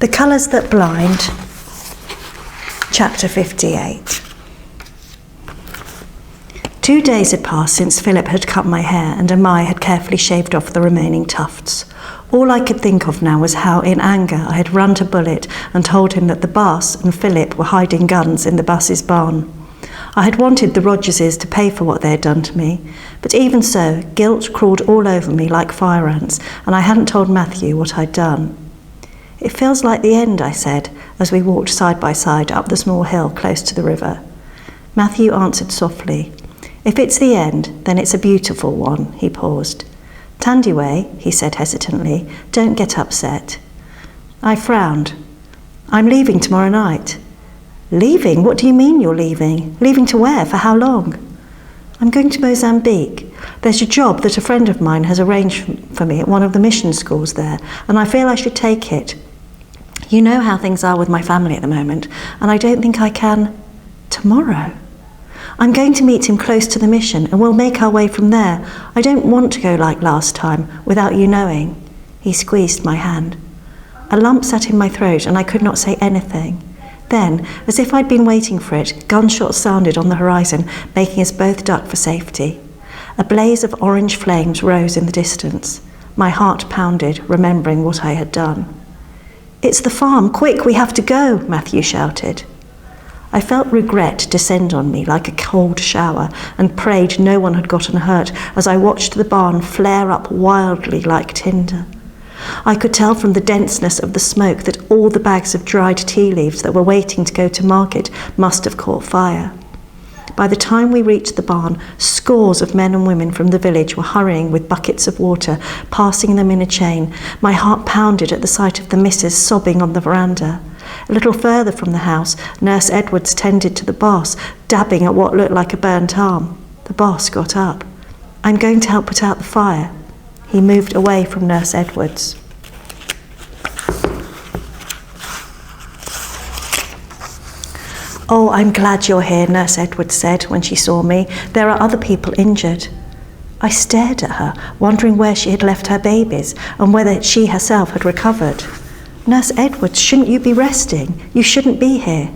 The Colours That Blind, Chapter 58. 2 days had passed since Philip had cut my hair and Amai had carefully shaved off the remaining tufts. All I could think of now was how, in anger, I had run to Bullet and told him that the boss and Philip were hiding guns in the bus's barn. I had wanted the Rogerses to pay for what they had done to me, but even so, guilt crawled all over me like fire ants, and I hadn't told Matthew what I'd done. "It feels like the end," I said, as we walked side by side up the small hill close to the river. Matthew answered softly. "If it's the end, then it's a beautiful one." He paused. "Tandiway," he said hesitantly, "don't get upset." I frowned. "I'm leaving tomorrow night." "Leaving? What do you mean you're leaving? Leaving to where? For how long?" "I'm going to Mozambique. There's a job that a friend of mine has arranged for me at one of the mission schools there, and I feel I should take it. You know how things are with my family at the moment, and I don't think I can tomorrow. I'm going to meet him close to the mission, and we'll make our way from there. I don't want to go like last time, without you knowing." He squeezed my hand. A lump sat in my throat, and I could not say anything. Then, as if I'd been waiting for it, gunshots sounded on the horizon, making us both duck for safety. A blaze of orange flames rose in the distance. My heart pounded, remembering what I had done. "It's the farm! Quick, we have to go!" Matthew shouted. I felt regret descend on me like a cold shower and prayed no one had gotten hurt as I watched the barn flare up wildly like tinder. I could tell from the denseness of the smoke that all the bags of dried tea leaves that were waiting to go to market must have caught fire. By the time we reached the barn, scores of men and women from the village were hurrying with buckets of water, passing them in a chain. My heart pounded at the sight of the missus sobbing on the veranda. A little further from the house, Nurse Edwards tended to the boss, dabbing at what looked like a burnt arm. The boss got up. "I'm going to help put out the fire." He moved away from Nurse Edwards. "Oh, I'm glad you're here," Nurse Edwards said when she saw me. "There are other people injured." I stared at her, wondering where she had left her babies and whether she herself had recovered. "Nurse Edwards, shouldn't you be resting? You shouldn't be here."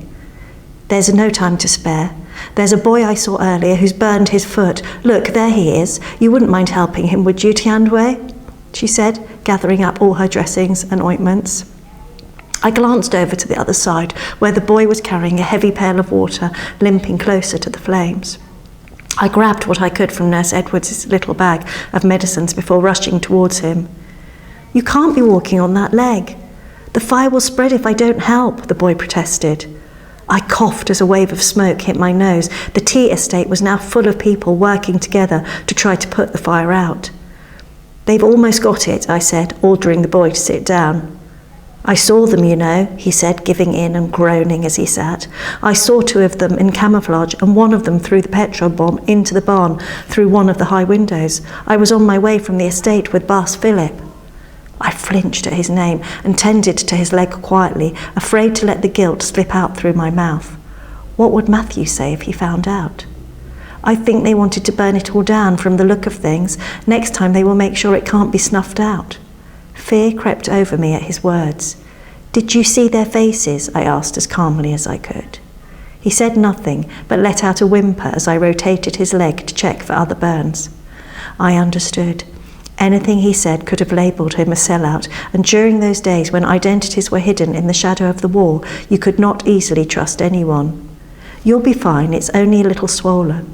"There's no time to spare. There's a boy I saw earlier who's burned his foot. Look, there he is. You wouldn't mind helping him, would you, Tiandwe?" she said, gathering up all her dressings and ointments. I glanced over to the other side, where the boy was carrying a heavy pail of water, limping closer to the flames. I grabbed what I could from Nurse Edwards' little bag of medicines before rushing towards him. "You can't be walking on that leg. The fire will spread if I don't help," the boy protested. I coughed as a wave of smoke hit my nose. The tea estate was now full of people working together to try to put the fire out. "They've almost got it," I said, ordering the boy to sit down. "I saw them, you know," he said, giving in and groaning as he sat. "I saw 2 of them in camouflage, and one of them threw the petrol bomb into the barn through one of the high windows. I was on my way from the estate with Boss Philip." I flinched at his name and tended to his leg quietly, afraid to let the guilt slip out through my mouth. What would Matthew say if he found out? "I think they wanted to burn it all down from the look of things. Next time they will make sure it can't be snuffed out." Fear crept over me at his words. "Did you see their faces?" I asked as calmly as I could. He said nothing, but let out a whimper as I rotated his leg to check for other burns. I understood. Anything he said could have labelled him a sellout, and during those days when identities were hidden in the shadow of the wall, you could not easily trust anyone. "You'll be fine, it's only a little swollen."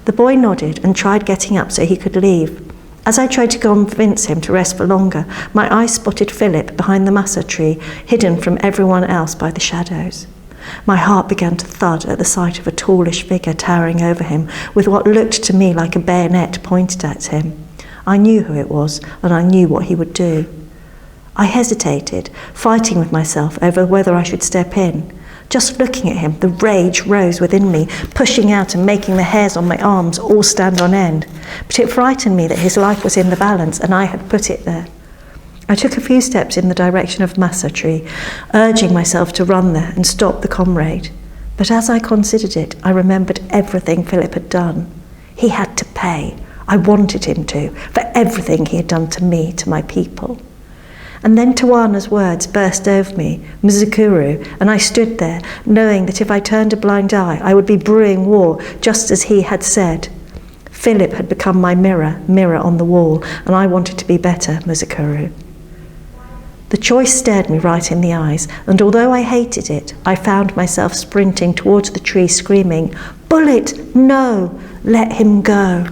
The boy nodded and tried getting up so he could leave. As I tried to convince him to rest for longer, my eye spotted Philip behind the massa tree, hidden from everyone else by the shadows. My heart began to thud at the sight of a tallish figure towering over him, with what looked to me like a bayonet pointed at him. I knew who it was, and I knew what he would do. I hesitated, fighting with myself over whether I should step in. Just looking at him, the rage rose within me, pushing out and making the hairs on my arms all stand on end. But it frightened me that his life was in the balance, and I had put it there. I took a few steps in the direction of Massa Tree, urging myself to run there and stop the comrade. But as I considered it, I remembered everything Philip had done. He had to pay. I wanted him to, for everything he had done to me, to my people. And then Tawana's words burst over me, Mzukuru, and I stood there, knowing that if I turned a blind eye, I would be brewing war, just as he had said. Philip had become my mirror on the wall, and I wanted to be better, Mzukuru. The choice stared me right in the eyes, and although I hated it, I found myself sprinting towards the tree, screaming, "Bullet, no! Let him go!"